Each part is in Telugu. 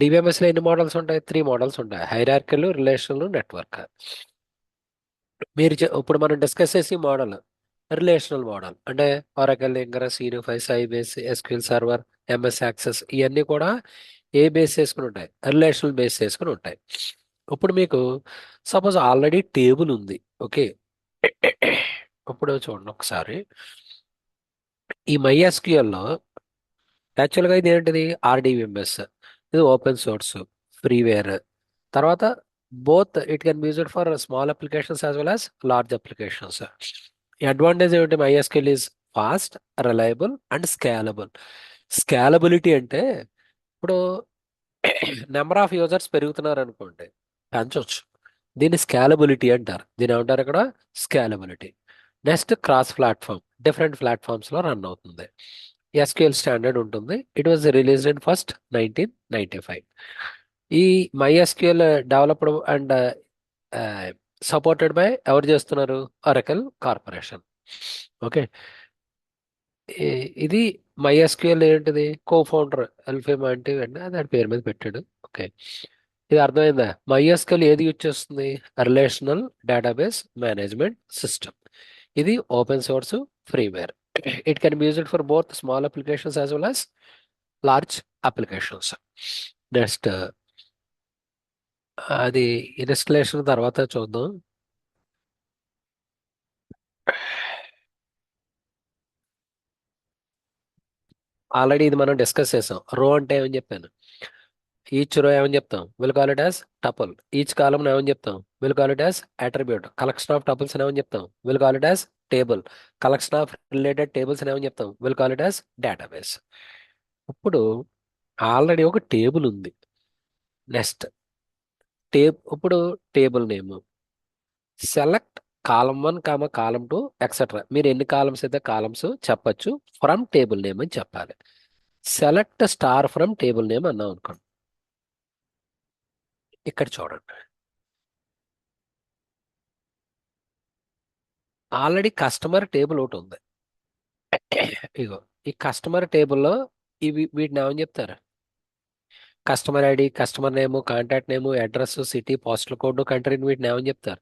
డిబిఎంఎస్ లో ఎన్ని మోడల్స్ ఉంటాయి? 3 మోడల్స్ ఉంటాయి: హైరార్కికల్, రిలేషనల్, నెట్వర్క్. ఇప్పుడు మనం డిస్కస్ చేసి మోడల్ రిలేషనల్ మోడల్ అంటే Oracle, Ingres, Unify, Sybase, SQL server, MS Access, ఇవన్నీ కూడా ఏ బేస్ చేసుకుని ఉంటాయి? రిలేషనల్ బేస్ చేసుకుని ఉంటాయి. ఇప్పుడు మీకు సపోజ్ ఆల్రెడీ టేబుల్ ఉంది. ఓకే, ఇప్పుడు చూడండి ఒకసారి. ఈ MySQL లో యాక్చువల్గా ఇది ఏంటిది? RDBMS. ఇది ఓపెన్ సోర్స్, ఫ్రీవేర్. తర్వాత both it can be used for small applications as well as large applications. Advantage ఏమిటి? MySQL is fast, reliable and scalable. Scalability అంటే ఇప్పుడు నెంబర్ ఆఫ్ యూజర్స్ పెరుగుతున్నారు అనుకోండి, పెంచవచ్చు. దీన్ని స్కేలబిలిటీ అంటారు. దీని ఏమంటారు ఇక్కడ? Scalability. Next cross platform, different ప్లాట్ఫామ్స్లో రన్ అవుతుంది. ఎస్క్యూఎల్ స్టాండర్డ్ ఉంటుంది. It was released in first 1995. ఈ MySQL developed and supported by ఎవరు చేస్తున్నారు? Oracle corporation. ఓకే, ఇది MySQL ఏంటిది? కో ఫౌండర్ ఎల్ఫిమ్ అంటే దాని పేరు మీద పెట్టాడు. ఓకే, ఇది అర్థమైందా? MySQL ఏది యూజ్ చేస్తుంది? Relational database management system. ఇది open source, freeware. It can be used for both small applications as well as large applications. Next అది ఇన్స్టలేషన్ తర్వాత చూద్దాం. ఆల్రెడీ ఇది మనం డిస్కస్ చేసాం. రో అంటే ఏమని చెప్పాను? ఈచ్ రో ఏమని చెప్తాం? Will call it as tuple. Each column ఏమని చెప్తాం? Will call it as attribute. Collection of tuples ఏమని చెప్తాం? Will call it as table. Collection of related tables ఏమని చెప్తాం? Will call it as database. ఇప్పుడు ఆల్రెడీ ఒక టేబుల్ ఉంది. నెక్స్ట్ ఇప్పుడు table name select column 1, column 2, etcetera. మీరు ఎన్ని కాలమ్స్ అయితే కాలమ్స్ చెప్పచ్చు. ఫ్రమ్ టేబుల్ నేమ్ అని చెప్పాలి. Select star from table name అన్నాం అనుకోండి. ఇక్కడ చూడండి, ఆల్రెడీ కస్టమర్ టేబుల్ ఒకటి ఉంది. ఇగో ఈ కస్టమర్ టేబుల్లో వీటిని ఏమని చెప్తారు? Customer ID, customer name, contact name, address, city, postal code, కంట్రీని వీటిని ఏమని చెప్తారు?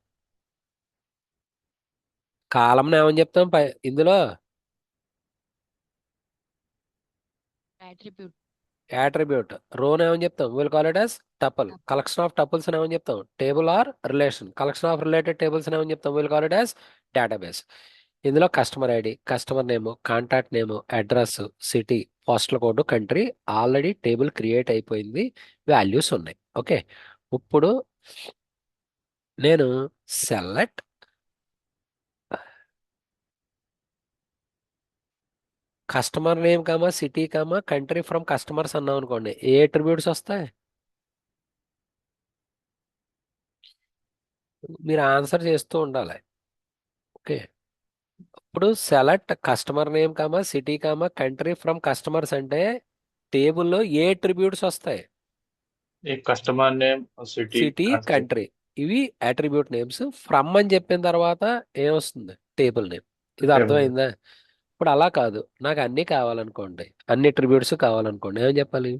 కాలంని ఏమని చెప్తాం ఇందులో? attribute. యాట్రిబ్యూట్. రోన్ ఏమని చెప్తాం? Will call it as tuple. Tuple. Collection of tuples ఏమని చెప్తాం? Table or relation. Collection of related tables ఏమని చెప్తాం? Will call it as database. ఇందులో customer ID, customer name, contact name, address, city, postal code, country already table create అయిపోయింది. వాల్యూస్ ఉన్నాయి. ఓకే, ఇప్పుడు నేను select customer name city country from customers అన్నాం అనుకోండి, ఏ అట్రిబ్యూట్స్ వస్తాయి? మీరు ఆన్సర్ చేస్తూ ఉండాలి. ఓకే, ఇప్పుడు select customer name city country from customers అంటే టేబుల్లో ఏ అట్రిబ్యూట్స్ వస్తాయి? एक customer name city city, country country. ఇవి అట్రిబ్యూట్ నేమ్స్. ఫ్రమ్ అని చెప్పిన తర్వాత ఏమొస్తుంది? Table name. ఇది टेबल అర్థమైందా? ఇప్పుడు అలా కాదు, నాకు అన్నీ కావాలనుకోండి, అన్ని అట్రిబ్యూట్స్ కావాలనుకోండి, ఏమని చెప్పాలి?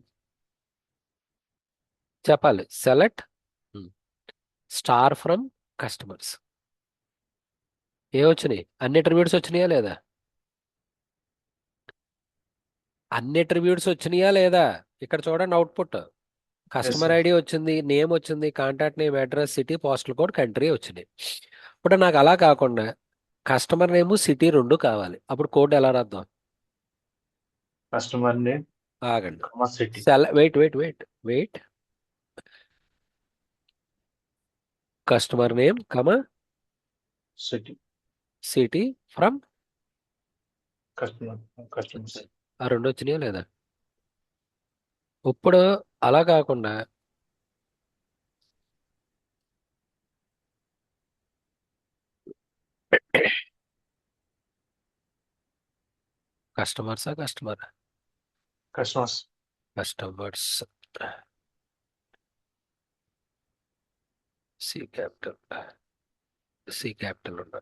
చెప్పాలి సెలెక్ట్ స్టార్ ఫ్రమ్ కస్టమర్స్. ఏమొచ్చినాయి? అన్ని అట్రిబ్యూట్స్ వచ్చినాయా లేదా? అన్ని అట్రిబ్యూట్స్ వచ్చినాయా లేదా? ఇక్కడ చూడండి output. Yes customer sir ID వచ్చింది, నేమ్ వచ్చింది, contact name, address, city, postal code, country వచ్చినాయి. ఇప్పుడు నాకు అలా కాకుండా కస్టమర్ నేమ్, సిటీ రెండు కావాలి. అప్పుడు కోడ్ ఎలా రాద్దాం? कस्टमर नेम ఆగండి. City wait wait wait wait. Customer name city city from. Customer customers ఆ రెండు వచ్చినాయా లేదా? ఇప్పుడు అలా కాకుండా customer customers customers C capital ఉండ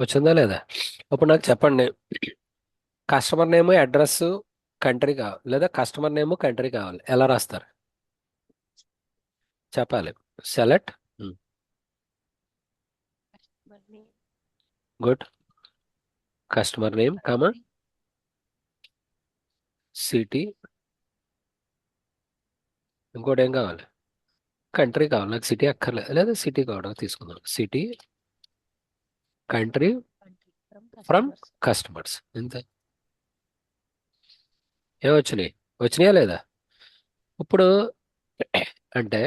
వచ్చిందా లేదా? ఇప్పుడు నాకు చెప్పండి, కస్టమర్ నేమ్, అడ్రస్, కంట్రీ కావాలి, లేదా కస్టమర్ నేమ్ కంట్రీ కావాలి. ఎలా రాస్తారు చెప్పాలి. సెలెక్ట్. గుడ్. కస్టమర్ నేమ్ కమా సిటీ. ఇంకోటి ఏం కావాలి? కంట్రీ కావాలి. నాకు సిటీ అక్కర్లేదు, లేదా సిటీ కావడం తీసుకుందాం. City, country, from customers. ఇంతే. ఏమొచ్చినాయి? వచ్చినాయా లేదా? ఇప్పుడు అంటే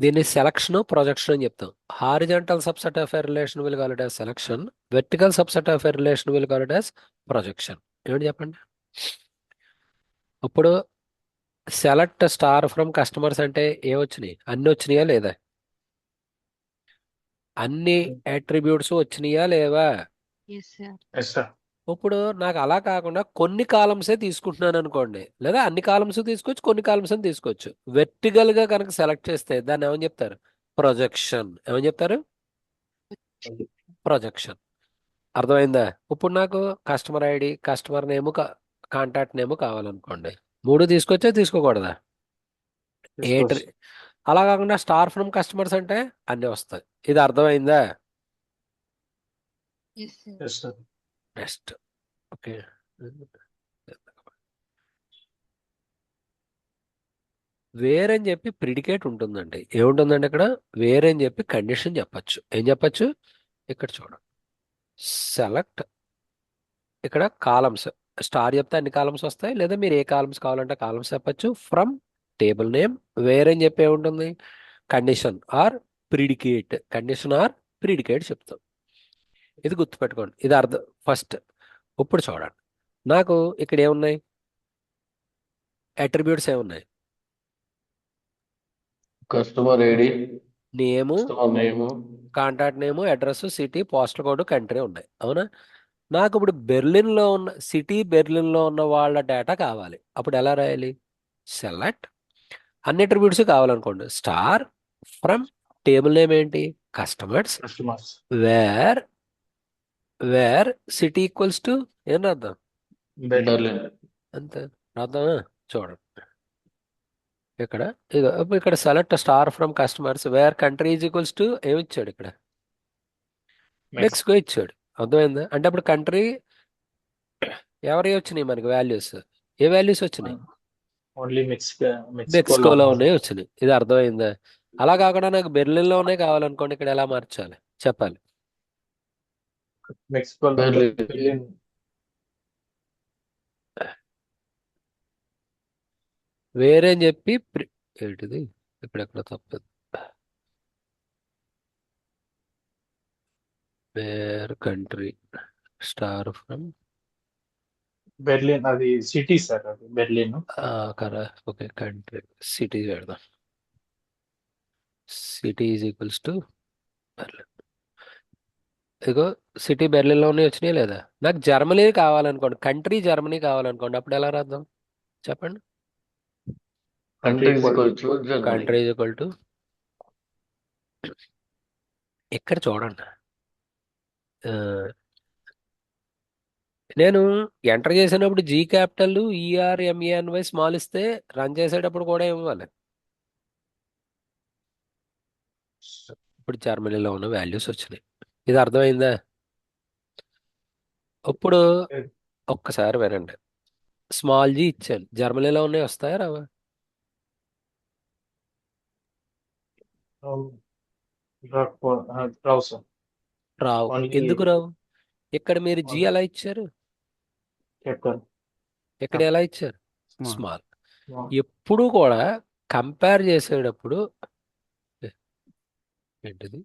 దీన్ని సెలక్షన్, ప్రొజెక్షన్ అని చెప్తాం. Horizontal subset of a relation will call it as selection. Vertical subset of a relation will call it as projection. ఏమిటి చెప్పండి? ఇప్పుడు సెలెక్ట్ స్టార్ ఫ్రమ్ కస్టమర్స్ అంటే ఏమొచ్చినాయి? అన్ని వచ్చినాయా లేదా? అన్ని అట్రిబ్యూట్స్ వచ్చినాయా లేవా? Yes sir. Yes sir. ఇప్పుడు నాకు అలా కాకుండా కొన్ని కాలమ్సే తీసుకుంటున్నాను అనుకోండి, లేదా అన్ని కాలమ్స్ తీసుకోవచ్చు, కొన్ని కాలమ్స్ అని తీసుకోవచ్చు. వెర్టికల్ గా కనుక సెలెక్ట్ చేస్తే దాన్ని ఏమని చెప్తారు? ప్రొజెక్షన్. ఏమని చెప్తారు? ప్రొజెక్షన్. అర్థమైందా? ఇప్పుడు నాకు customer ID, customer name, contact name కావాలనుకోండి. మూడు తీసుకోవచ్చా తీసుకోకూడదా? తీసుకోవచ్చు. అలా కాకుండా స్టార్ ఫ్రమ్ కస్టమర్స్ అంటే అన్ని వస్తాయి. ఇది అర్థమైందా? Yes sir. Yes sir. Next. Okay. Where అని చెప్పి ప్రిడికేట్ ఉంటుందండి. ఏముంటుందండి ఇక్కడ? వేర్ అని చెప్పి కండిషన్ చెప్పచ్చు. ఏం చెప్పచ్చు? ఇక్కడ చూడండి. సెలెక్ట్. ఇక్కడ కాలమ్స్. స్టార్ చెప్తే అన్ని కాలమ్స్ వస్తాయి, లేదా మీరు ఏ కాలమ్స్ కావాలంటే కాలమ్స్ చెప్పచ్చు. From table name. వేర్ అని చెప్పి ఏముంటుంది? Condition or predicate. Condition or predicate చెప్తాం. ఇది గుర్తుపెట్టుకోండి. ఇది అర్థం ఫస్ట్. ఇప్పుడు చూడండి, నాకు ఇక్కడ ఏమున్నాయి? అట్రిబ్యూట్స్ ఏమున్నాయి? Customer ID, name, customer name, contact name, address, city, postal code, country ఉన్నాయి. అవునా? నాకు ఇప్పుడు బెర్లిన్లో ఉన్న బెర్లిన్లో ఉన్న వాళ్ళ డేటా కావాలి. అప్పుడు ఎలా రాయాలి? సెలెక్ట్. అన్ని అట్రిబ్యూట్స్ కావాలనుకోండి. స్టార్ ఫ్రమ్ టేబుల్ నేమ్ ఏంటి? Customers. Customers. Where where city equals to ఏం రాద్దాం? బెర్లిన్. అంతే. రాద్దామా? చూడండి ఇక్కడ. ఇదో ఇప్పుడు ఇక్కడ select star from customers where country is equals to ఏమి ఇచ్చాడు? ఇక్కడ మెక్సికో ఇచ్చాడు. అర్థమైందా? అంటే అప్పుడు కంట్రీ ఎవరి వచ్చినాయి మనకి వాల్యూస్? ఏ వాల్యూస్ వచ్చినాయి? ఓన్లీ మెక్సికోలో ఉన్నాయి వచ్చినాయి. ఇది అర్థమైందా? అలా కాకుండా నాకు బెర్లిన్లో ఉన్నాయి కావాలనుకోండి, ఇక్కడ ఎలా మార్చాలి చెప్పాలి. Mexico Berlin. వేరే అని చెప్పి ఏంటిది ఇక్కడ ఎక్కడ తప్పదు. Where country star from Berlin. అది సిటీ సార్. అది బెర్లిన్. కరా. ఓకే. కంట్రీ సిటీ పెడదాం. City is equals to Berlin. ఇగో సిటీ బెర్లిన్లోనే వచ్చినాయి లేదా? నాకు జర్మనీ కావాలనుకోండి, కంట్రీ జర్మనీ కావాలనుకోండి, అప్పుడు ఎలా రాద్దాం చెప్పండి? Country equal to Germany. Country is equal to ఇక్కడ చూడండి. ఆ, నేను ఎంటర్ చేసినప్పుడు జీ క్యాపిటల్, ఈఆర్ఎంఏఎన్వై స్మాల్ ఇస్తే రన్ చేసేటప్పుడు కూడా ఇవ్వాలి. ఇప్పుడు జర్మనీలో ఉన్న వాల్యూస్ వచ్చినాయి. ఇది అర్థమైందా? ఇప్పుడు ఒక్కసారి వినండి. స్మాల్ జీ ఇచ్చాను, జర్మనీలో ఉన్నాయి వస్తాయా రావా? రావు సార్. రావు. Only- ఎందుకు రావు? ఇక్కడ మీరు జీ ఎలా ఇచ్చారు? క్యాపిటల్. ఇక్కడ ఎలా ఇచ్చారు? స్మాల్. ఎప్పుడు కూడా కంపేర్ చేసేటప్పుడు ఏంటిది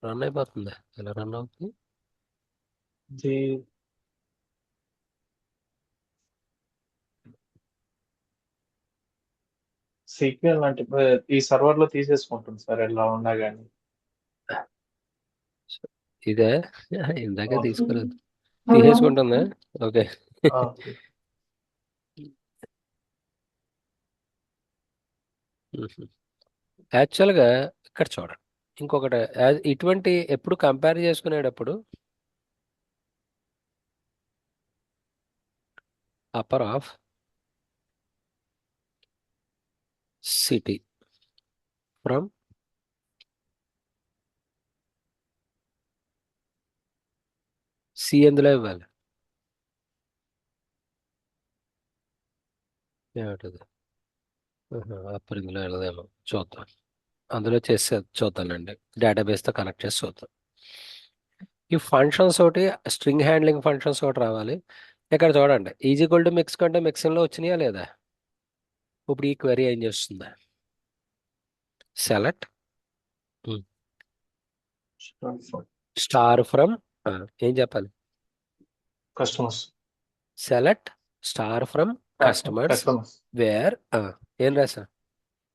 రన్ అయిపోతుందా? ఎలా రన్ అవుతుంది? ఇది సీక్వెల్ అంటే ఈ సర్వర్ లో తీసేసుకుంటుంది సార్ ఎలా ఉన్నా కానీ. ఇదే ఇందాక తీసుకోలేదు. తీసేసుకుంటుందా? ఓకే. యాక్చువల్గా ఇక్కడ చూడండి ఇంకొకటి. ఇటువంటి ఎప్పుడు కంపేర్ చేసుకునేటప్పుడు upper of city from C ఎందులో ఇవ్వాలి ఏమిటది అప్పర్ ఇందులో వెళ్ళదేమో చూద్దాం అందులో చేస్తే చూద్దానండి డేటాబేస్తో కనెక్ట్ చేసి చూద్దాం ఈ ఫంక్షన్స్ ఒకటి స్ట్రింగ్ హ్యాండ్లింగ్ ఫంక్షన్స్ ఒకటి రావాలి ఇక్కడ చూడండి ఈజీక్వల్ టు మిక్స్ కంటే మిక్సింగ్లో వచ్చినాయా లేదా ఇప్పుడు ఈ క్వెరీ ఏం చేస్తుంది సెలెక్ట్ స్టార్ ఫ్రమ్ ఏం చెప్పాలి customers select star from customers where ఏం రాసా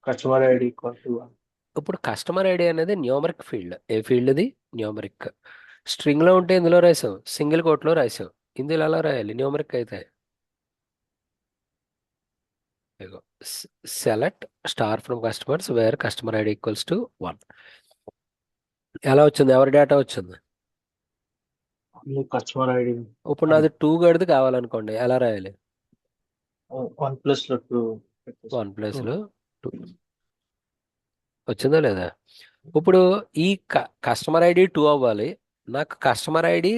కస్టమర్ ఐడి ఈక్వల్ టు ఇప్పుడు కస్టమర్ ఐడి అనేది న్యూమరిక్ ఫీల్డ్ ఏ ఫీల్డ్ ఇది న్యూమరిక్ స్ట్రింగ్లో ఉంటే ఇందులో రాసావు సింగిల్ కోట్లో రాసావు ఇందులో ఎలా రాయాలి న్యూమరిక్ అయితే select star from customers where customer ID equals to 1 ఎలా వచ్చింది ఎవరి డేటా వచ్చింది కస్టమర్ ఐడి ఇప్పుడు నాది 2 గడిది కావాలనుకోండి ఎలా రాయాలి 1 లో 2 1 ప్లస్లో 2 వచ్చిందా లేదా ఇప్పుడు ఈ కస్టమర్ ఐడి 2 అవ్వాలి నాకు కస్టమర్ ఐడి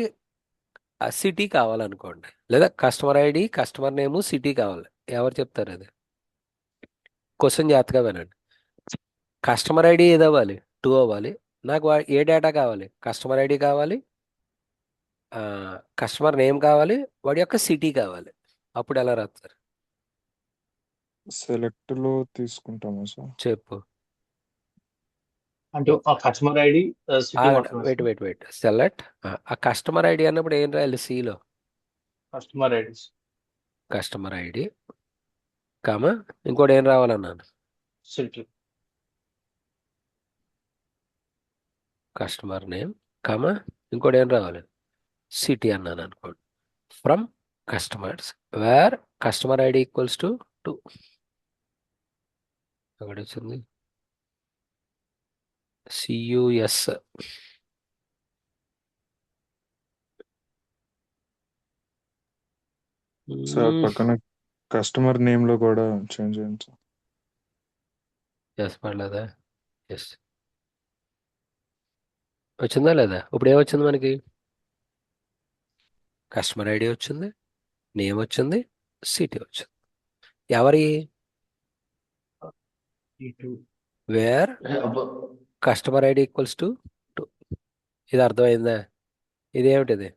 సిటీ కావాలనుకోండి లేదా customer ID customer name city కావాలి ఎవరు చెప్తారు అది క్వశ్చన్ జాగ్రత్తగా వినండి కస్టమర్ ఐడి ఏది అవ్వాలి 2 అవ్వాలి నాకు ఏ డేటా కావాలి కస్టమర్ ఐడి కావాలి కస్టమర్ నేమ్ కావాలి వాడి యొక్క సిటీ కావాలి అప్పుడు ఎలా రాస్తారు సెలెక్ట్ లో తీసుకుంటాము సార్. చెప్పు అంటే ఆ కస్టమర్ ఐడి వెయిట్ సెలెక్ట్ ఆ కస్టమర్ ఐడి అన్నప్పుడు ఏం రాయాలి సిలో customer IDs customer ID comma ఇంకోటి ఏం రావాలన్నాను సిటీ కస్టమర్ నేమ్ కామా ఇంకోటి ఏం రావాలి సిటీ అన్నాను అనుకోండి from customers where customer ID equals to 2 అక్కడ వచ్చింది సియుఎస్ సార్ పక్కన కస్టమర్ నేమ్ లో కూడా చేంజ్ చేయండి సార్. ఎస్ పడలేదా ఎస్ వచ్చిందా లేదా ఇప్పుడు ఏమొచ్చింది మనకి కస్టమర్ ఐడి వచ్చింది నేమ్ వచ్చింది సిటీ వచ్చింది ఎవరి wear customer ID equals to 2 ఇది అర్థమైందా ఇది ఏమిటిది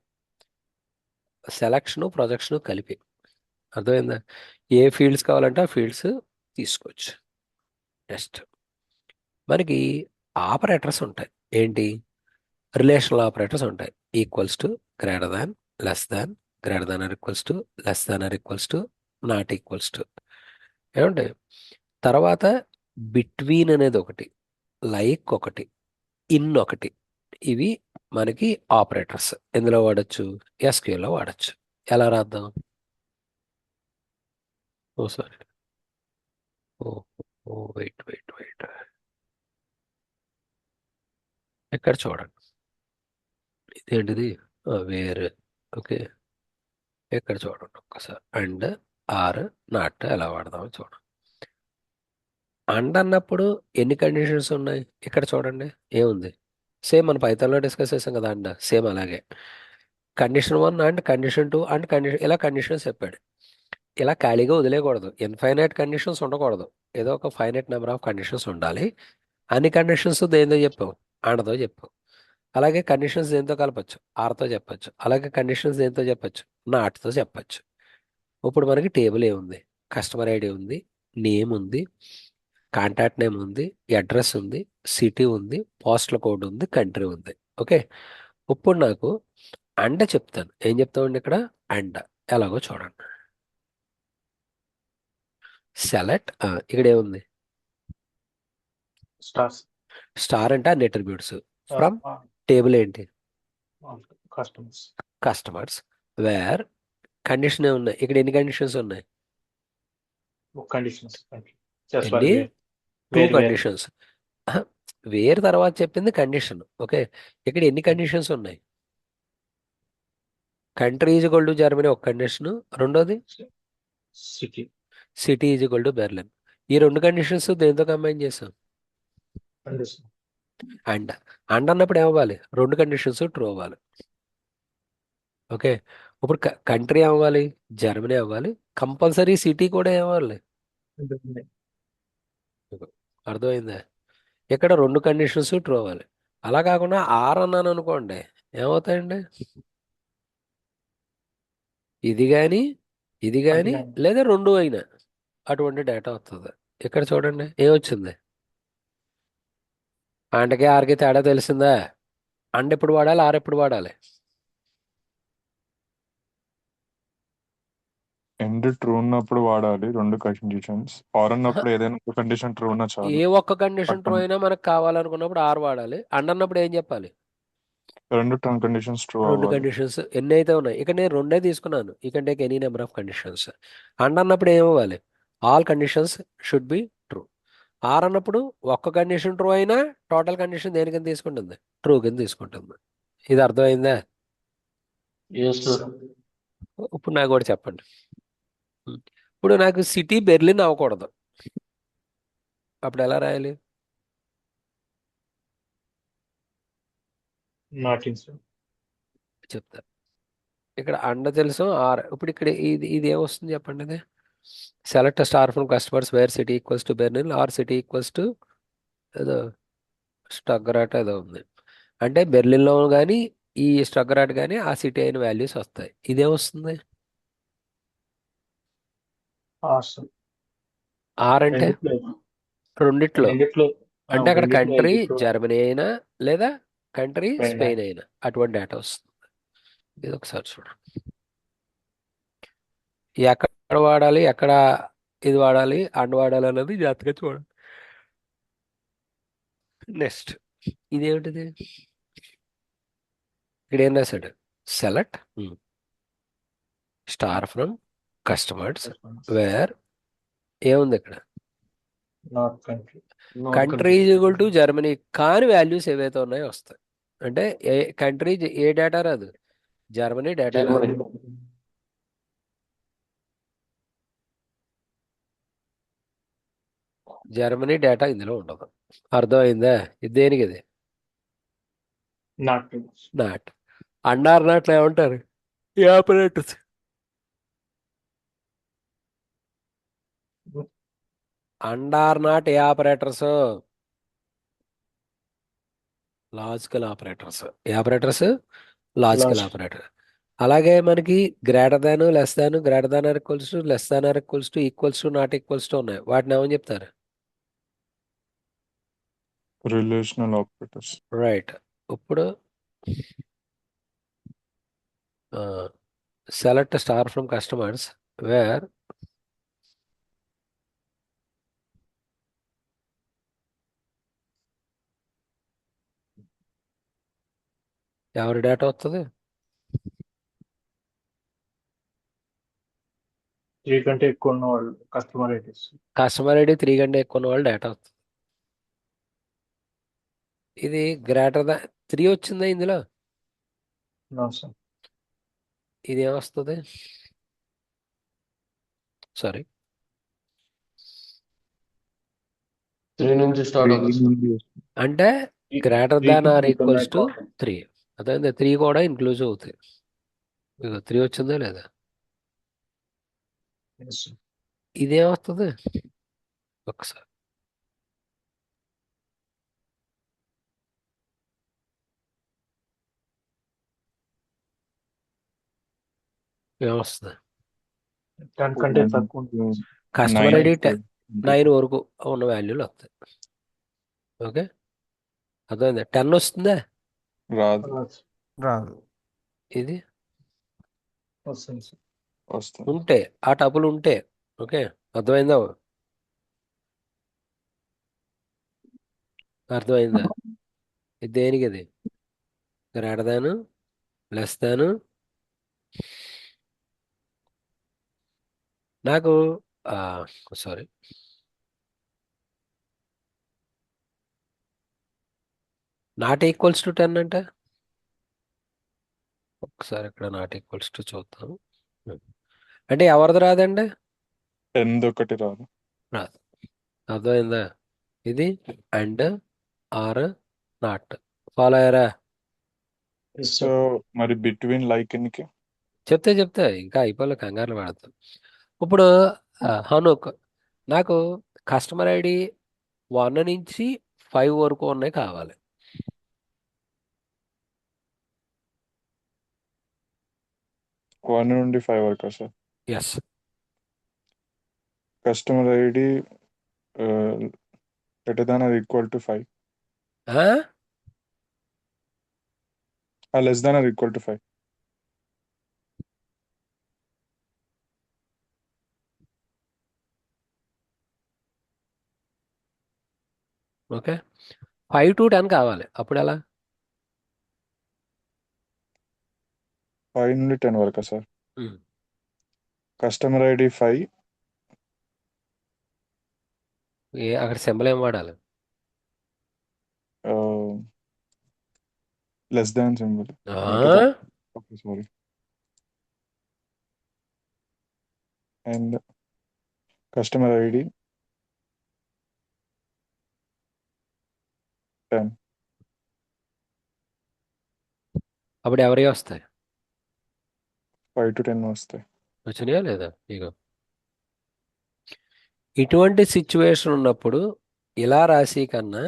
సెలక్షను ప్రొజెక్షను కలిపి అర్థమైందా ఏ ఫీల్డ్స్ కావాలంటే ఆ ఫీల్డ్స్ తీసుకోవచ్చు నెక్స్ట్ మనకి ఆపరేటర్స్ ఉంటాయి ఏంటి రిలేషనల్ ఆపరేటర్స్ ఉంటాయి equals to greater than less than greater than or equals to less than or equals to not equals to ఏమంటే తర్వాత బిట్వీన్ అనేది ఒకటి లైక్ ఒకటి ఇన్ ఒకటి ఇవి మనకి ఆపరేటర్స్ ఎందులో వాడచ్చు ఎస్క్యూఎల్లో వాడచ్చు ఎలా రాద్దాం ఓ సారీ ఓ వెయిట్ ఇక్కడ చూడండి ఇదేంటిది వేరు ఓకే ఇక్కడ చూడండి ఒక్కసారి అండ్ ఆర్ నాట్ ఎలా వాడదామో చూడండి అండ్ అన్నప్పుడు ఎన్ని కండిషన్స్ ఉన్నాయి ఇక్కడ చూడండి ఏముంది సేమ్ మన పైథాన్లో డిస్కస్ చేసాం కదా అండ్ సేమ్ అలాగే condition 1 and condition 2 and condition ఇలా కండిషన్స్ చెప్పాడు ఇలా ఖాళీగా వదిలేయకూడదు ఇన్ఫైనైట్ కండిషన్స్ ఉండకూడదు ఏదో ఒక ఫైనైట్ నెంబర్ ఆఫ్ కండిషన్స్ ఉండాలి అన్ని కండిషన్స్ దేంతో చెప్పావు అండతో చెప్పావు అలాగే కండిషన్స్ దేంతో కలపచ్చు ఆర్తో చెప్పచ్చు అలాగే కండిషన్స్ దేంతో చెప్పచ్చు నాట్తో చెప్పచ్చు ఇప్పుడు మనకి టేబుల్ ఏముంది కస్టమర్ ఐడి ఉంది నేమ్ ఉంది కాంటాక్ట్ నేమ్ ఉంది అడ్రస్ ఉంది సిటీ ఉంది పోస్టల్ కోడ్ ఉంది కంట్రీ ఉంది ఓకే ఇప్పుడు నాకు అండ చెప్తాను ఏం చెప్తామండి ఇక్కడ అండ ఎలాగో చూడండి సెలెక్ట్ ఇక్కడ ఏముంది స్టార్ అంటే అన్ని అట్రిబ్యూట్స్ ఫ్రమ్ టేబుల్ ఏంటి కస్టమర్స్ వేర్ కండిషన్ ఉన్నాయి ఇక్కడ ఎన్ని కండిషన్స్ ఉన్నాయి ఎన్ని 2 కండిషన్స్ వేర్ తర్వాత చెప్పింది కండిషన్ ఓకే ఇక్కడ ఎన్ని కండిషన్స్ ఉన్నాయి country is equal to Germany ఒక కండిషన్ రెండోది city city is equal to Berlin. ఈ రెండు కండిషన్స్ దేంతో కంబైన్ చేసాం? అండి సార్. అండ్ అండ్ అన్నప్పుడు ఏమవ్వాలి? రెండు కండిషన్స్ ట్రూ అవ్వాలి. ఓకే, ఇప్పుడు కంట్రీ అవ్వాలి, జర్మనీ అవ్వాలి, కంపల్సరీ సిటీ కూడా ఏమవ్వాలి. అర్థమైందా? ఇక్కడ రెండు కండిషన్స్ ట్రూ అవ్వాలి. అలా కాకుండా ఆర్ అన్నాను అనుకోండి, ఏమవుతాయండి? ఇది కానీ ఇది కానీ లేదా రెండు అయినా అటువంటి డేటా వస్తుంది. ఇక్కడ చూడండి ఏమొచ్చింది. అంటకి ఆర్కి తేడా తెలిసిందా? అండ్ ఎప్పుడు వాడాలి, ఆర్ ఎప్పుడు వాడాలి? ఎండ్ ట్రూ ఉన్నప్పుడు వాడాలి రెండు కండిషన్స్. ఆర్ అన్నప్పుడు ఏదైనా ఒక కండిషన్ ట్రూ ఉన్నా చాలు. ఏ ఒక్క కండిషన్ ట్రూ పక్కన అయినా మనకు కావాలనుకున్నప్పుడు ఆర్ వాడాలి. అండ్ అన్నప్పుడు ఏం చెప్పాలి? రెండు టర్మ్ కండిషన్స్ ట్రూ రెండు అవ్వాలి. కండిషన్స్ ఎన్ని అయితే ఉన్నాయి, ఇక్కడ నేను రెండే తీసుకున్నాను. You can take any number of conditions. And అన్నప్పుడు ఏమవ్వాలి? All conditions should be true. Or అన్నప్పుడు ఒక్క కండిషన్ ట్రూ అయినా టోటల్ కండిషన్ దేని కింద తీసుకుంటుంది? ట్రూ కింద తీసుకుంటుంది. ఇది అర్థమైందా? Yes sir. ఇప్పుడు నాకు కూడా చెప్పండి. ఇప్పుడు నాకు సిటీ బెర్లిన్ అవ్వకూడదు, అప్పుడు ఎలా రాయాలి? Not in sir. చెప్తా. ఇక్కడ అండ తెలుసు, ఆర్. ఇప్పుడు ఇక్కడ ఇది ఏమొస్తుంది చెప్పండి. ఇది select star from customers where city equals to Berlin or city equals to ఏదో స్టగ్గరాట్ ఏదో ఉంది. అంటే బెర్లిన్లో కానీ ఈ స్టగ్గరాట్ కానీ ఆ సిటీ అయిన వాల్యూస్ వస్తాయి. ఇదేమొస్తుంది? సార్. ఆర్ అంటే రెండిట్లో. రెండిట్లో అంటే అక్కడ రెండిట్లో కంట్రీ ఇది true. జర్మనీ అయినా లేదా కంట్రీ Spain స్పెయిన్ అయినా అటువంటి డేటా వస్తుంది. ఇది ఒకసారి చూడండి. ఎక్కడ వాడాలి, ఎక్కడ ఇది వాడాలి, అండ్ వాడాలి అన్నది జాగ్రత్తగా చూడండి. నెక్స్ట్ ఇదేమిటిది? ఇక్కడ ఏం రాశాడు? Select star from customers where ఏముంది ఇక్కడ? Not country. Country is equal to Germany కాని వాల్యూస్ ఏవైతే ఉన్నాయో వస్తాయి. అంటే ఏ కంట్రీ ఏ డేటా రాదు, జర్మనీ డేటా రాదు. జర్మనీ డేటా ఇందులో ఉండదు. అర్థమైందా? ఇది దేనికి? ఇది నాట్ నాట్. అన్నారు నాట్లు ఏమంటారు? ఈ ఆపరేటర్స్ అండార్ నాట్ ఏ ఆపరేటర్స్? Logical operators. ఏ ఆపరేటర్స్? Logical Logic. ఆపరేటర్. అలాగే మనకి greater than, less than, greater than or equals to, less than or equals to, equals to, not equals to ఉన్నాయి. వాటిని ఏమని చెప్తారు? Relational operators. రైట్. ఇప్పుడు select star from customers where ఎవరి డేటా వస్తుంది? 3 కంటే ఎక్కువ ఉన్న వాళ్ళు కస్టమర్ ఐడీస్. కస్టమర్ ఐడి 3 కంటే ఎక్కువ ఉన్న వాళ్ళు డేటా వస్తుంది. ఇది గ్రేటర్ దాన్ 3 వచ్చిందా ఇందులో? No sir. ఇది ఏమొస్తుంది? సారీ, 3 నుంచి స్టార్ట్ అవుతుంది. అంటే greater than or equals to 3. అదే 3 కూడా ఇంక్లూజివ్ అవుతాయి. 3 వచ్చిందా లేదా? ఇదేమొస్తుంది ఒకసారి? ఏమొస్తుంది? 10 కంటే తక్కువ ఉంటుంది. కస్టమర్ ఐడి 9 9 వరకు ఉన్న వాల్యూలు వస్తాయి. ఓకే, అర్థమైందా? 10 వస్తుందా? రాదు. రాదు. ఇది వస్తుంది సార్. వస్తుంది. ఉంటే ఆ టపులు ఉంటే. ఓకే, అర్థమైందా? అర్థమైందా? ఇది దేనికి? ఇది గ్రేటర్ దాను, లెస్ దాను. నాకు సారీ, నాట్ ఈక్వల్స్ టు 10 అంటే ఒకసారి ఇక్కడ నాట్ ఈక్వల్స్ టు చూద్దాం. అంటే ఎవరిది రాదండి? టెన్త్ ఒకటి రాదు. రాదు. అర్థమైందా? ఇది అండ్ ఆర్ నాట్. ఫాలో అయ్యారా? Yes so sir. మరి బిట్వీన్ లైక్ కి చెప్తే ఇంకా అయిపోలే, కంగారు పడతాం. ఇప్పుడు హనుక్, నాకు కస్టమర్ ఐడి 1 నుంచి 5 వరకు ఉన్నాయి కావాలి. వన్ నుండి 5 వరకు sir. Yes. Customer ID greater than or equal to 5, less than or equal to 5. Okay, 5 to 10 కావాలి. అప్పుడు ఎలా? 5 నుండి 10 వరకు సార్. ఉమ్. కస్టమర్ ఐడి 5, అక్కడ సింబల్ ఏం వాడాలి? Less than symbol. ఆ? Okay sorry. And customer ID 10. అప్పుడు ఎవరి వస్తాయి? 5 to 10 వస్తాయి. వచ్చినాయా లేదా? ఇగో ఇటువంటి సిచ్యువేషన్ ఉన్నప్పుడు ఇలా రాసి కన్నా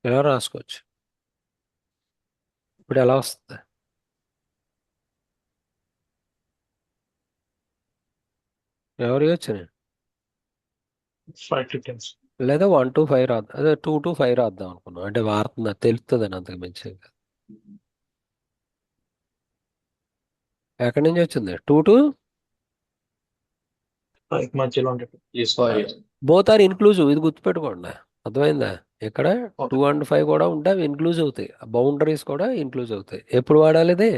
ఇలా రాసుకోవచ్చు. ఇప్పుడు ఎలా వస్తుంది? ఎవరి వచ్చినాయి? 5 to 10. లేదా 1 to 5 రాద్దాం, అదే 2 to 5 రాద్దాం అనుకున్నాం. అంటే వాడుతుందా తెలుస్తుంది అని, అంతకు మించి. ఎక్కడి నుంచి వచ్చింది? 2 to 5 మధ్యలో ఉండేది. Yes. 5. Both are inclusive. ఇది గుర్తుపెట్టుకోండి. అర్థమైందా? ఇక్కడ 2 Okay. and 5 కూడా ఉంటే అవి ఇన్క్లూజ్ అవుతాయి. బౌండరీస్ కూడా ఇన్క్లూజ్ అవుతాయి. ఎప్పుడు వాడాలి ఇది?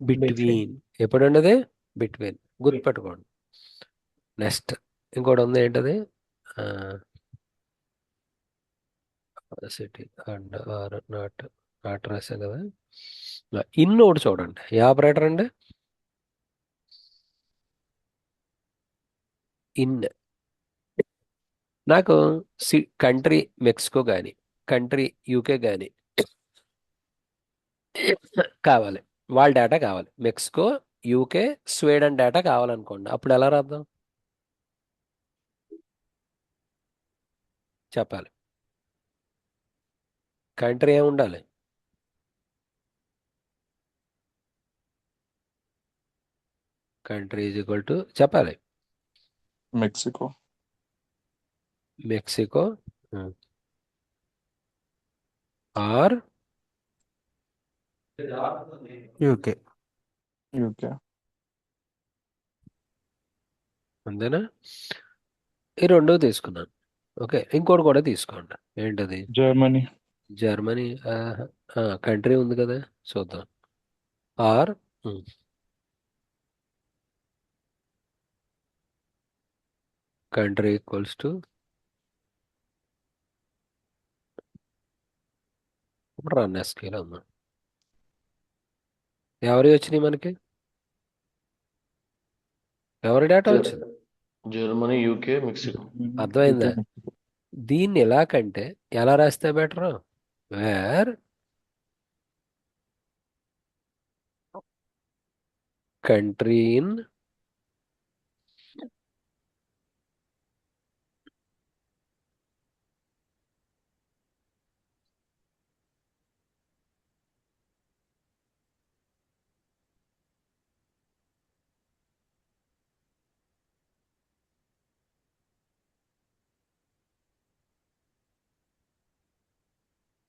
బిట్వీన్. ఎప్పుడండి అది? బిట్వీన్. గుర్తుపెట్టుకోండి. నెక్స్ట్ ఇంకోటి ఉంది, ఏంటది? City and or not. Not రాసాం కదా. ఇన్ ఒకటి చూడండి. ఏ ఆపరేటర్ అండి? ఇన్. నాకు కంట్రీ మెక్సికో కానీ కంట్రీ యూకే కానీ కావాలి. వాళ్ళ డేటా కావాలి. మెక్సికో, యూకే, స్వీడన్ డేటా కావాలనుకోండి. అప్పుడు ఎలా రాద్దాం చెప్పాలి. కంట్రీ ఏమి ఉండాలి? కంట్రీ ఈజ్ ఈక్వల్ టు చెప్పాలి. Mexico. Mexico or UK. UK. అంతేనా? ఈ రెండు తీసుకున్నాను. ఓకే, ఇంకోటి కూడా తీసుకోండి. ఏంటది? జర్మనీ. జర్మనీ. కంట్రీ ఉంది కదా, చూద్దాం. ఆర్ కంట్రీ ఈక్వల్స్ టు, ఇప్పుడు రన్ ఎస్కేల్ అమ్మా. ఎవరి వచ్చినాయి మనకి? ఎవరి డేటా వచ్చింది? Germany, UK, Mexico. అర్థమైందా? దీన్ని ఎలా కంటే ఎలా రాస్తే better? Where country in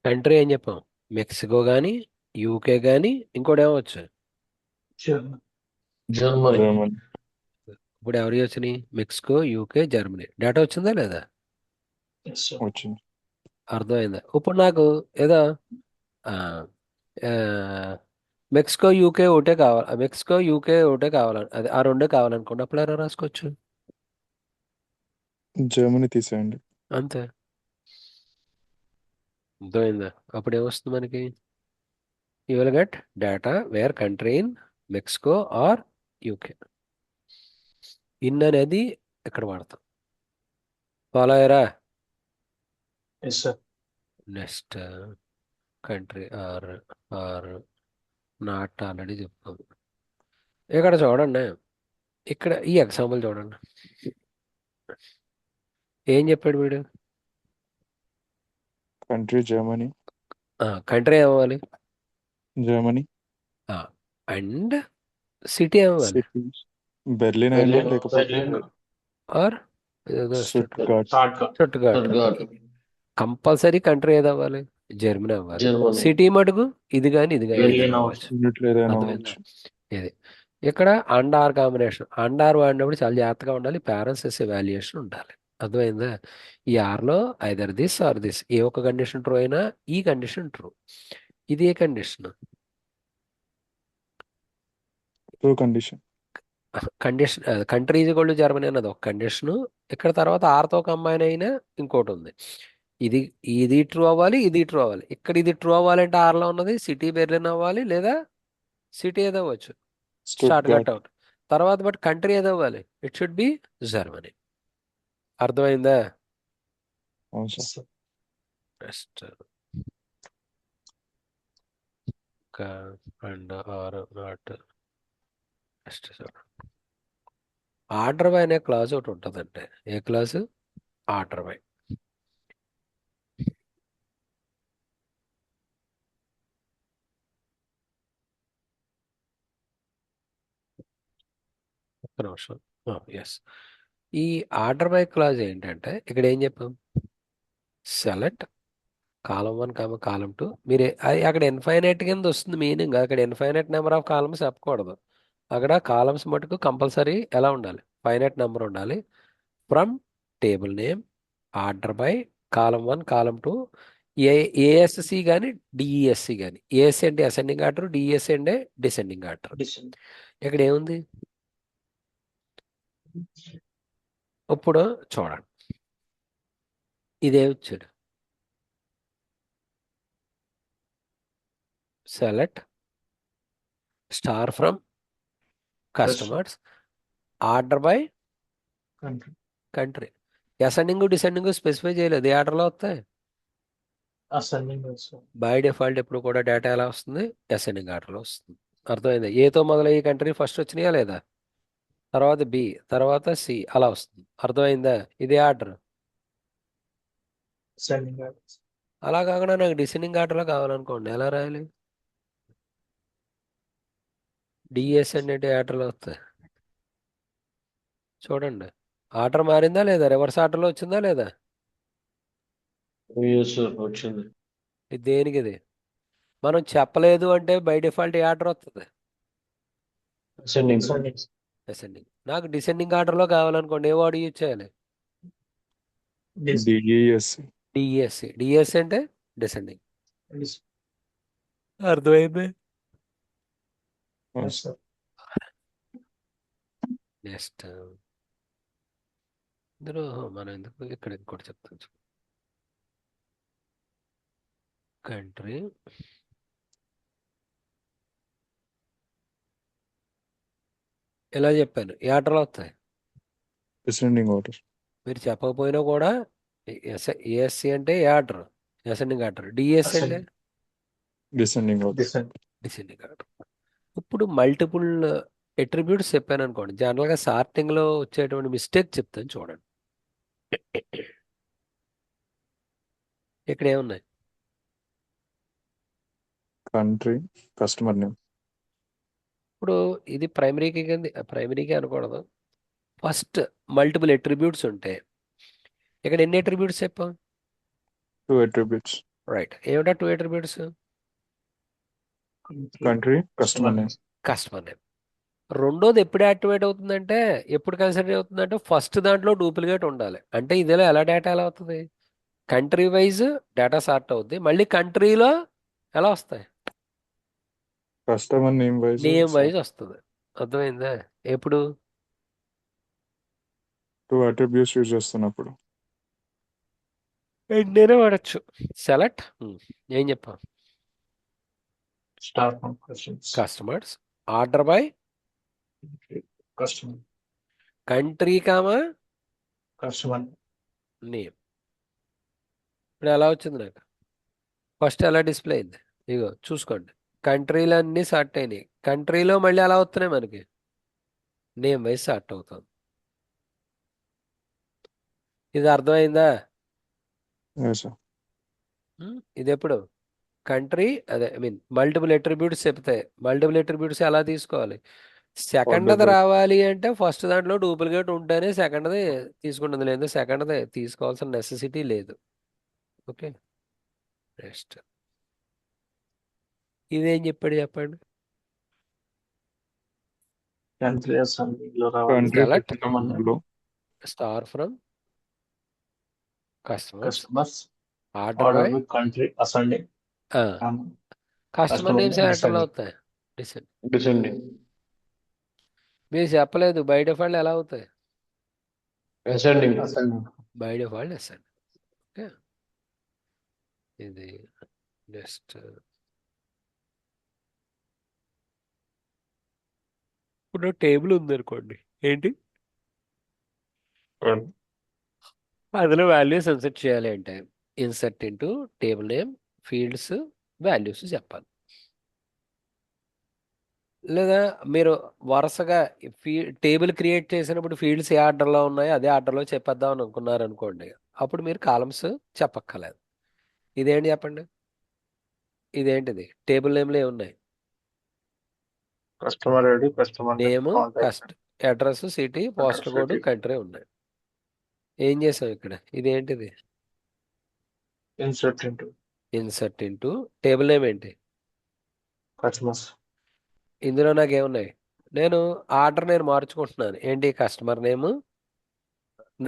country ఏం చెప్పాం? మెక్సికో కానీ యూకే కానీ ఇంకోటి ఏమవచ్చు? German. జర్మనీ. జర్మనీ. ఇప్పుడు ఎవరి వచ్చినాయి? Mexico, UK, Germany. డేటా వచ్చిందా లేదా? Yes, sir. వచ్చింది. అర్థమైందా? ఇప్పుడు నాకు ఏదో ఆ, ఆ, మెక్సికో యూకే ఒకటే కావాలి. మెక్సికో యూకే ఒకటే కావాలని, అది ఆ రెండే కావాలనుకోండి. అప్పుడు ఎలా రాసుకోవచ్చు? జర్మనీ తీసేయండి. అంతే. అర్థమైందా? అప్పుడు ఏమొస్తుంది మనకి? You will get data where country in Mexico or UK. In అనేది ఇక్కడ వాడతాం. ఫాలో అయ్యారా? Yes sir. Next country or or not already చెప్తాం. ఇక్కడ చూడండి, ఇక్కడ ఈ ఎగ్జాంపుల్ చూడండి. ఏం చెప్పాడు వీడు? Country Germany. కంట్రీ ఏమవ్వాలి? జర్మనీ. అండ్ సిటీ ఏమవ్వాలి? సిటీ బెర్లిన్ అయినా బెర్లిన్. లేకపోతే Berlin. Or Stuttgart. Shortcut. Stuttgart. Stuttgart. Compulsory country ఏది అవ్వాలి? జర్మనీ అవ్వాలి. జర్మనీ. సిటీ మటుకు ఇది కానీ ఇది కానీ బెర్లిన్ ఏదైనా అవ్వచ్చు. అవ్వచ్చు. రెండిట్లో ఏదైనా అర్థమైందా? అవ్వచ్చు. ఇది ఇక్కడ అండార్ కాంబినేషన్. అండార్ వాడినప్పుడు చాలా జాగ్రత్తగా ఉండాలి. ప్యారెంట్స్ ఎవాల్యుయేషన్ ఉండాలి. అర్థమైందా? ఈ ఆర్లో ఐదర్ దిస్ ఆర్ దిస్, ఏ ఒక్క కండిషన్ ట్రూ అయినా ఈ కండిషన్ ట్రూ. ఇది ఏ condition? True condition. Condition country is equal to Germany అన్నది ఒక కండిషను. ఇక్కడ తర్వాత ఆర్తో కంబైన్ అయినా ఇంకోటి ఉంది. ఇది ఇది ట్రూ అవ్వాలి, ఇది ట్రూ అవ్వాలి. ఇక్కడ ఇది ట్రూ అవ్వాలంటే ఆర్లో ఉన్నది సిటీ బెర్లిన్ అవ్వాలి, లేదా సిటీ ఏదో అవ్వచ్చు. Start Stuttgart. అవుట్. తర్వాత బట్ కంట్రీ ఏదో అవ్వాలి. It should be Germany. అర్థమైందా? అవును sir. Sir. Next and or not. Next order by అనే క్లాజ్ ఒకటి ఉంటుందండి. ఏ క్లాసు? Order by. ఒక్క నిమిషం. ఎస్. ఈ ఆర్డర్ బై క్లాజ్ ఏంటంటే ఇక్కడ ఏం చెప్పాం? సెలెక్ట్ కాలం 1, కాలం 2. మీరు అక్కడ ఇన్ఫైనైట్ కింద వస్తుంది మీనింగ్. అక్కడ ఇన్ఫైనైట్ నెంబర్ ఆఫ్ కాలమ్స్ చెప్పకూడదు. అక్కడ కాలమ్స్ మటుకు కంపల్సరీ ఎలా ఉండాలి? ఫైనైట్ నెంబర్ ఉండాలి. From table name order by column 1, column 2, ASC కానీ డిఈఎస్సి కానీ. ఏఎస్సి అంటే అసెండింగ్ ఆర్డర్, డిఈఎస్సి అంటే డిసెండింగ్ ఆర్డర్. ఇక్కడ ఏముంది? ఇప్పుడు చూడండి, ఇదే వచ్చాడు. Select star from customers order by country. Country. Ascending descending specify చేయలేదు. ఏ ఆర్డర్లో వస్తాయి? Ascending sir. బై డిఫాల్ట్ ఎప్పుడు కూడా డేటా ఎలా వస్తుంది? అసెండింగ్ ఆర్డర్లో వస్తుంది. అర్థమైందా? ఏతో మొదలయ్యే కంట్రీ ఫస్ట్ వచ్చినాయా లేదా? తర్వాత బి, తర్వాత సి అలా వస్తుంది. అర్థమైందా? ఇదే ఆర్డర్. అసెండింగ్. అలా కాకుండా నాకు డిసెండింగ్ ఆర్డర్లో కావాలనుకోండి, ఎలా రాయాలి? డిఎస్ అనేది ఆర్డర్లో వస్తాయి. చూడండి, ఆర్డర్ మారిందా లేదా? రివర్స్ ఆర్డర్లో వచ్చిందా లేదా? Yes, sir. వచ్చింది. ఇది దేనికి? ఇది మనం చెప్పలేదు అంటే బై డిఫాల్ట్ ఏ ఆర్డర్ వస్తుంది? Ascending. అసెండింగ్. నాకు డిసెండింగ్ ఆర్డర్లో కావాలనుకోండి, ఏ వర్డ్ యూజ్ చేయాలి? డిఈఎస్సి. డిఎస్సి. డిఎస్సి అంటే డిసెండింగ్. అర్థమైంది? నెక్స్ట్ ఇందులో మనం ఎందుకు ఇక్కడ ఇంకోటి చెప్తాం. కంట్రీ ఎలా చెప్పాను? ఏ ఆర్డర్లో వస్తాయి? Descending order. మీరు చెప్పకపోయినా కూడా ఏఎస్సి అంటే ఏ ఆర్డర్? Ascending order. డిఎస్సి అంటే డిసెండింగ్ ఆర్డర్. Descending order. ఇప్పుడు మల్టిపుల్ అట్రిబ్యూట్స్ చెప్పాను అనుకోండి, జనరల్గా సార్టింగ్లో వచ్చేటువంటి మిస్టేక్ చెప్తాను చూడండి. ఇక్కడ ఏమున్నాయి? Country, customer name. ఇప్పుడు ఇది ప్రైమరీకి అనకూడదు. ఫస్ట్ మల్టిపుల్ అట్రిబ్యూట్స్ ఉంటాయి. ఇక్కడ ఎన్ని అట్రిబ్యూట్స్ చెప్పాం? 2 అట్రిబ్యూట్స్. రైట్. ఏమిటా 2 attributes? Country, customer name. Customer name. రెండోది ఎప్పుడు యాక్టివేట్ అవుతుందంటే, ఎప్పుడు కన్సిడర్ అవుతుందంటే ఫస్ట్ దాంట్లో డూప్లికేట్ ఉండాలి. అంటే ఇదిలో ఎలా డేటా ఎలా అవుతుంది? కంట్రీ వైజ్ డేటా సార్ట్ అవుద్ది. మళ్ళీ కంట్రీలో ఎలా వస్తాయి? Customer name wise. Name wise వస్తుంది. అర్థమైందా? ఎప్పుడు? 2 అట్రిబ్యూట్స్ యూజ్ చేస్తున్నప్పుడు. ఎన్నైనా వాడచ్చు. సెలెక్ట్ ఏం చెప్పాం? Star from questions. Customers, order by, customer. Country comma customer. Name. ఇప్పుడు ఎలా వచ్చింది నాకు? ఫస్ట్ ఎలా డిస్ప్లే అయింది? ఇగో చూసుకోండి, కంట్రీలు అన్నీ సార్ట్ అయినాయి. కంట్రీలో మళ్ళీ ఎలా వస్తున్నాయి మనకి? నేమ్ వైజ్ సార్ట్ అవుతుంది. ఇది అర్థమైందా? Yes, sir. ఇది ఎప్పుడు కంట్రీ అదే ఐ మీన్ మల్టిపుల్ అట్రిబ్యూట్స్ చెప్తాయి. మల్టిపుల్ అట్రిబ్యూట్స్ ఎలా తీసుకోవాలి? సెకండ్ది Order by రావాలి అంటే ఫస్ట్ దాంట్లో డూప్లికేట్ ఉంటేనే సెకండ్ది తీసుకుంటుంది, లేదు సెకండ్ది తీసుకోవాల్సిన నెసెసిటీ లేదు. ఓకే, నెక్స్ట్ ఇదేం చెప్పాడు చెప్పండి? కంట్రీ అసెంబ్లీలో రావాలి. country Select. Customer. below. Star from customers, customers. Order order by, with country ascending. Customer Customer names name ఎట్లా descending. అవుతాయి? డిసెంట్. Descending. మీరు చెప్పలేదు, బై డిఫాల్ట్ ఎలా అవుతాయి? Ascending. అసెండింగ్. By default descent. ఓకే, ఇది నెక్స్ట్. ఇప్పుడు టేబుల్ ఉంది అనుకోండి, ఏంటి Well, అందులో వాల్యూస్ ఇన్సర్ట్ చేయాలి అంటే insert into table name, fields, values చెప్పాలి. లేదా మీరు వరుసగా టేబుల్ క్రియేట్ చేసినప్పుడు ఫీల్డ్స్ ఏ ఆర్డర్లో ఉన్నాయో అదే ఆర్డర్లో చెప్పేద్దాం అని అనుకున్నారు అనుకోండి, అప్పుడు మీరు కాలమ్స్ చెప్పక్కర్లేదు. ఇదేంటి చెప్పండి? ఇదేంటిది? టేబుల్ నేమ్లు ఏమున్నాయి? Customer ID, customer name, contact, address, city, postal code, city. Country ఉన్నాయి. ఏం చేసాం ఇక్కడ? ఇదేంటిది? Insert into insert into table name ఏంటి? కస్టమర్స్. ఇందులో నాకు ఏమున్నాయి? నేను మార్చుకుంటున్నాను. ఏంటి? కస్టమర్ నేమ్,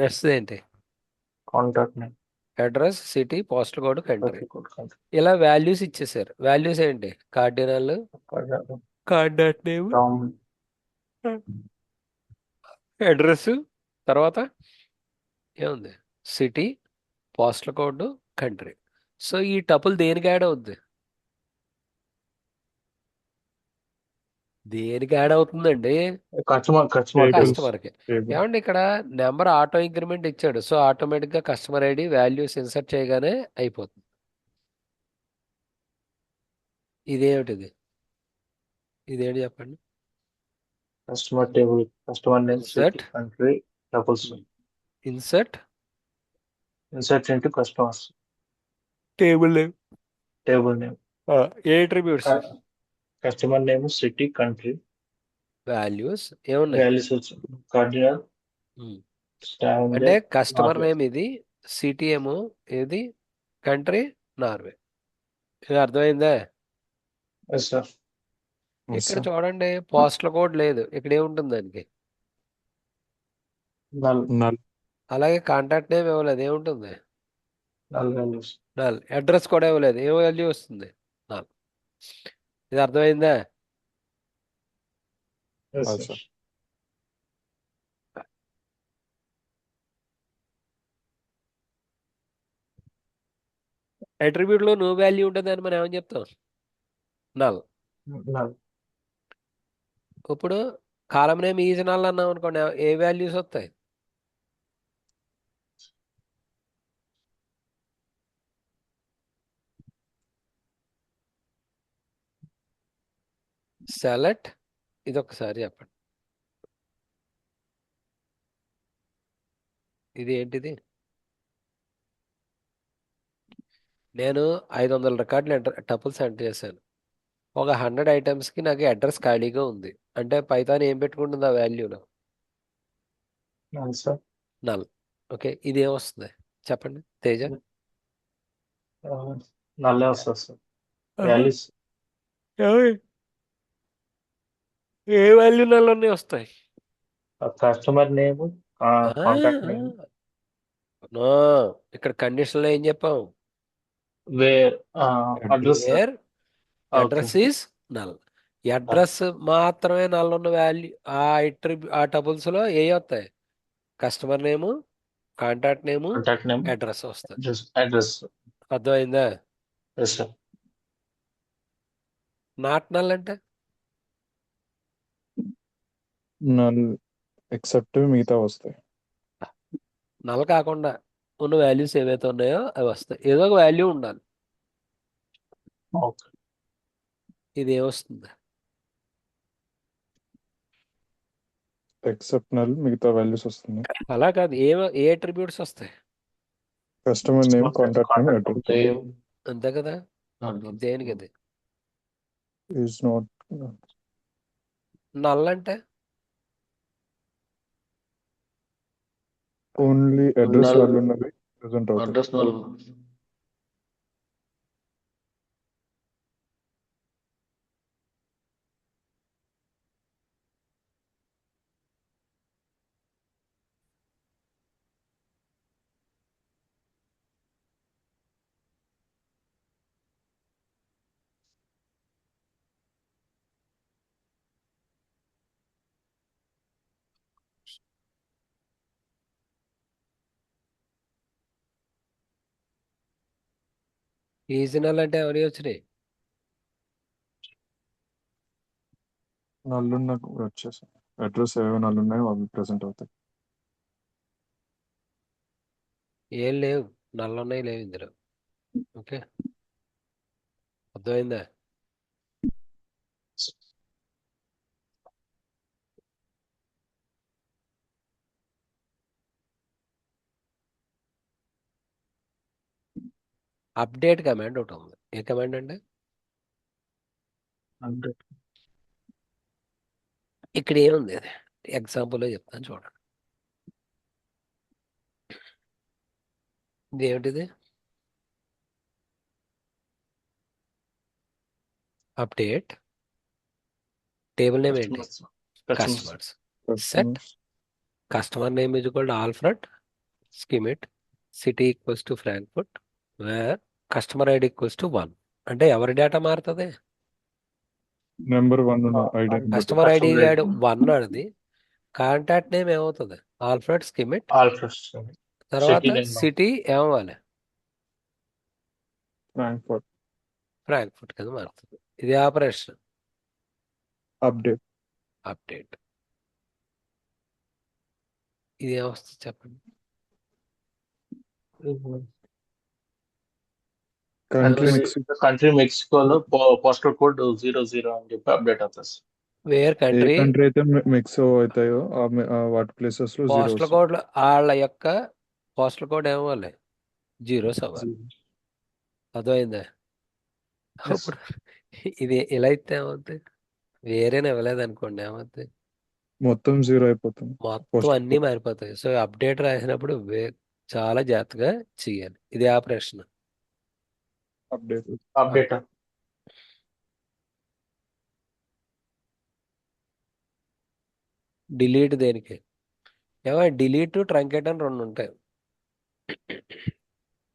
నెక్స్ట్ ఏంటి? Contact name. Address, city, postal code, country. Country. ఇలా వాల్యూస్ ఇచ్చేసారు. వాల్యూస్ ఏంటి? Cardinal, contact name, town. Address, తర్వాత ఏముంది? City, postal code, country. So ఈ టపుల్ దేనికి యాడ్ అవుద్ది? దేనికి యాడ్ అవుతుందండి? Customer Tables. కస్టమర్కి. table. ఏమండి ఇక్కడ నెంబర్ ఆటో ఇంక్రిమెంట్ ఇచ్చాడు, సో ఆటోమేటిక్గా కస్టమర్ ఐడి వాల్యూస్ ఇన్సర్ట్ చేయగానే అయిపోతుంది. ఇదేమిటిది? ఇదేంటి చెప్పండి? Customer table. Customer name, Insert. City, country, tuples. Insert insert into customers. Table name, table name. ఏ attributes? Customer name, city, country. Values ఏమున్నాయి? వాల్యూస్ వచ్చి కార్డినల్, Hmm. అంటే స్టాండర్డ్, కస్టమర్ నార్వే. నేమ్ ఇది, సిటీ ఏమో ఇది, కంట్రీ నార్వే. ఇది అర్థమైందా? Yes sir. Yes, ఇక్కడ sir. చూడండి, పోస్టల్ కోడ్ లేదు. ఇక్కడ ఏముంటుంది దానికి? నల్. Null. అలాగే కాంటాక్ట్ నేమ్ ఇవ్వలేదు, ఏముంటుంది? Null values. నల్. అడ్రస్ కూడా ఇవ్వలేదు, ఏ వాల్యూ వస్తుంది? నల్. ఇది అర్థమైందా? Yes Yes, sir. sir. Attribute లో నో వాల్యూ ఉంటుంది అని మనం ఏమని చెప్తాం? నల్. నల్. ఇప్పుడు కాలం నేమ్ ఈజ్ నల్ అన్నాం అనుకోండి, ఏ వాల్యూస్ వస్తాయి? సెలెక్ట్. ఇది ఒకసారి చెప్పండి, ఇది ఏంటిది? నేను 500 రికార్డులు టపుల్స్ ఎంటర్ చేశాను. ఒక 100 ఐటమ్స్కి నాకు అడ్రస్ ఖాళీగా ఉంది అంటే పైథాన్ ఏం పెట్టుకుంటుంది ఆ వాల్యూలో? Null sir. నల్. ఓకే, ఇది ఏమొస్తుంది చెప్పండి తేజ? నల్లే వస్తుంది సార్. వాల్యూస్. ఏ వాల్యూ నల్ అన్నీ వస్తాయి? Customer name, contact name, no, ఇక్కడ కండిషన్ లో ఏం చెప్పాం? Where, address. Where address is null. Address మాత్రమే నల్ ఉన్న వాల్యూ ఆ టపుల్స్ లో ఏ వస్తాయి? Customer name, contact name contact name, address వస్తుంది. అడ్రస్. అర్థమైందా? Yes sir. నాట్ నల్ అంటే నల్ ఎక్సెప్ట్ మిగతా వస్తాయి. నల్ కాకుండా ఉన్న వాల్యూస్ ఏవైతే ఉన్నాయో అవి వస్తాయి. ఏదో ఒక వాల్యూ ఉండాలి. ఓకే. ఇది ఏమొస్తుంది? ఎక్సెప్ట్ నల్ మిగతా వాల్యూస్ వస్తుంది. అలా కాదు, ఏ అట్రిబ్యూట్స్ వస్తాయి? Customer name, contact name, address Name. అంతే కదా. దేనికి అది ఈజ్ నాట్. నల్ అంటే ఓన్లీ అడ్రస్ Null. వాళ్ళు ఉన్నవి ప్రెసెంట్ అవుతాయి. Address null. ఈజీ అంటే ఎవరి వచ్చినాయి? నల్ ఉన్న వచ్చేసి అడ్రస్ ఏవో నల్ ఉన్నాయో అవి ప్రెసెంట్ అవుతాయి. ఏం లేవు, నల్ ఉన్నాయి లేవు ఇందులో. ఓకే, అర్థమైందా? అప్డేట్ కమాండ్ ఒకటి ఉంది. ఏ కమాండ్ అంటే ఇక్కడ ఏముంది? ఎగ్జాంపుల్ చెప్తాను చూడండి. ఇది ఏమిటిది? అప్డేట్ టేబుల్ నేమ్ ఏంటి? Customers. Set customer name is equal to Alfred Schmidt city equals to Frankfurt where customer ID equals to 1. అంటే ఎవరి డేటా మారుతుంది? నెంబర్ 1 ఉన్న ID customer ID Customer ID. 1 అది. కాంటాక్ట్ నేమ్ ఏమవుతుంది? Alfred Schmidt. ఆల్ఫ్రెడ్. తర్వాత City name. సిటీ ఏమవ్వాలి? ఫ్రాంక్ఫర్ట్. ఫ్రాంక్ఫర్ట్ కింద మారుతుంది. ఇది ఆపరేషన్. అప్డేట్. అప్డేట్ ఇది ఏమొస్తుంది చెప్పండి? Country Yes. మెక్సికో. కంట్రీ మెక్సికోలో పోస్టల్ కోడ్ 00 అని చెప్పి అప్డేట్ అవుతుంది సార్. వేర్ ఏ కంట్రీ కంట్రీ అయితే మెక్సో అవుతాయో వాటి ప్లేసెస్ లో జీరో పోస్టల్ కోడ్ వాళ్ళ యొక్క పోస్టల్ కోడ్ ఏమవ్వాలి? 0s అవ్వాలి. అర్థమైందా? ఇప్పుడు ఇది ఇలా అయితే ఏమవుతుంది? వేరేనే ఇవ్వలేదు అనుకోండి, ఏమవుతుంది? మొత్తం జీరో అయిపోతుంది. మొత్తం Postal అన్నీ code. మారిపోతాయి. సో అప్డేట్ రాసినప్పుడు చాలా జాగ్రత్తగా చేయాలి. ఇది ఆపరేషన్. అప్డేట్. అప్డేట్. డిలీట్ దేనికి? ఏమో డిలీట్ ట్రంకేట్ అని 2 ఉంటాయి.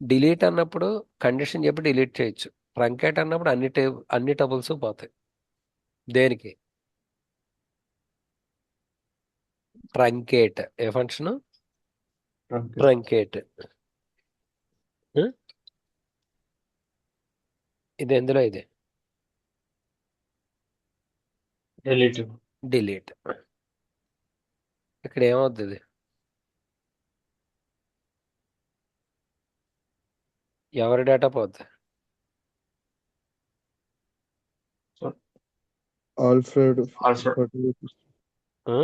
డిలీట్ అన్నప్పుడు కండిషన్ చెప్పి డిలీట్ చేయొచ్చు. ట్రంకేట్ అన్నప్పుడు అన్ని టబుల్స్ పోతాయి. దేనికి? ట్రంకేట్. ఏ ఫంక్షన్? ట్రంకేట్. ఇది ఎందులో ఇది డిలీట్. ఇక్కడ ఏమవుతుంది? ఎవరి డేటా పోద్ది? ఆల్ఫ్రెడ్. ఆ?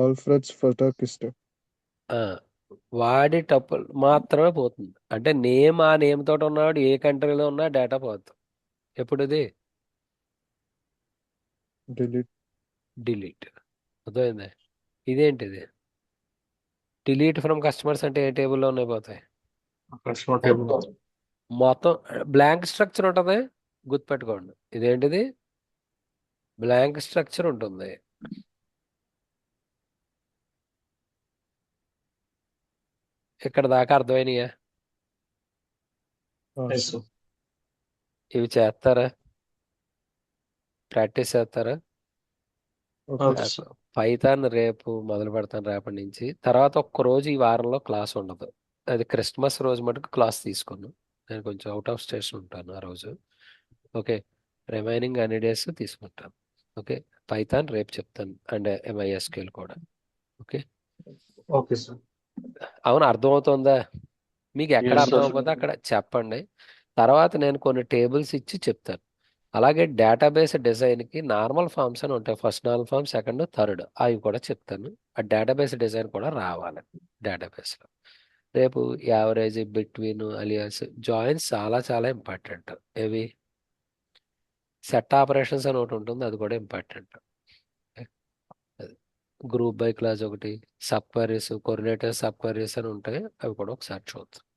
ఆల్ఫ్రెడ్స్ ఫటాకిస్ట్. వాడి టపుల్ మాత్రమే పోతుంది. అంటే నేమ్ ఆ నేమ్ తోటి ఉన్నవాడు ఏ కంట్రీలో ఉన్నా డేటా పోతుంది. ఎప్పుడు ఇది డిలీట్. డిలీట్. అర్థమైంది? ఇదేంటిది? డిలీట్ ఫ్రమ్ కస్టమర్స్ అంటే ఏ టేబుల్లో ఉన్నాయి పోతాయి? Customer table. మొత్తం బ్లాంక్ స్ట్రక్చర్ ఉంటుంది, గుర్తుపెట్టుకోండి. ఇదేంటిది? బ్లాంక్ స్ట్రక్చర్ ఉంటుంది. ఇక్కడ దాకా అర్థమైనయా? ఇవి చేస్తారా? ప్రాక్టీస్ చేస్తారా? పైథాన్ రేపు మొదలు పెడతాను రేపటి నుంచి. తర్వాత ఒక్క రోజు ఈ వారంలో క్లాస్ ఉండదు. అది క్రిస్మస్ రోజు మటుకు క్లాస్ తీసుకున్నాను. నేను కొంచెం అవుట్ ఆఫ్ స్టేషన్ ఉంటాను ఆ రోజు. ఓకే. రిమైనింగ్ అన్ని డేస్ తీసుకుంటాను. ఓకే. పైథాన్ రేపు చెప్తాను అండ్ MySQL కూడా. ఓకే. Okay sir. అవును, అర్థమవుతుందా? మీకు ఎక్కడ Yes, అర్థం sir. అవ్వకపోతే అక్కడ చెప్పండి. తర్వాత నేను కొన్ని టేబుల్స్ ఇచ్చి చెప్తాను. అలాగే డేటాబేస్ డిజైన్కి నార్మల్ ఫామ్స్ అని ఉంటాయి. First normal form, second, third, అవి కూడా చెప్తాను. ఆ డేటాబేస్ డిజైన్ కూడా రావాలి డేటాబేస్లో. రేపు యావరేజ్, బిట్వీన్, అలియాస్, జాయిన్స్ చాలా చాలా ఇంపార్టెంట్. ఏవి సెట్ ఆపరేషన్స్ అని ఒకటి ఉంటుంది, అది కూడా ఇంపార్టెంట్. గ్రూప్ బై క్లాస్ ఒకటి, సబ్ క్వరీస్, కొరిలేటర్ సబ్ క్వరీస్ అని ఉంటాయి, అవి కూడా ఒకసారి చూద్దాం.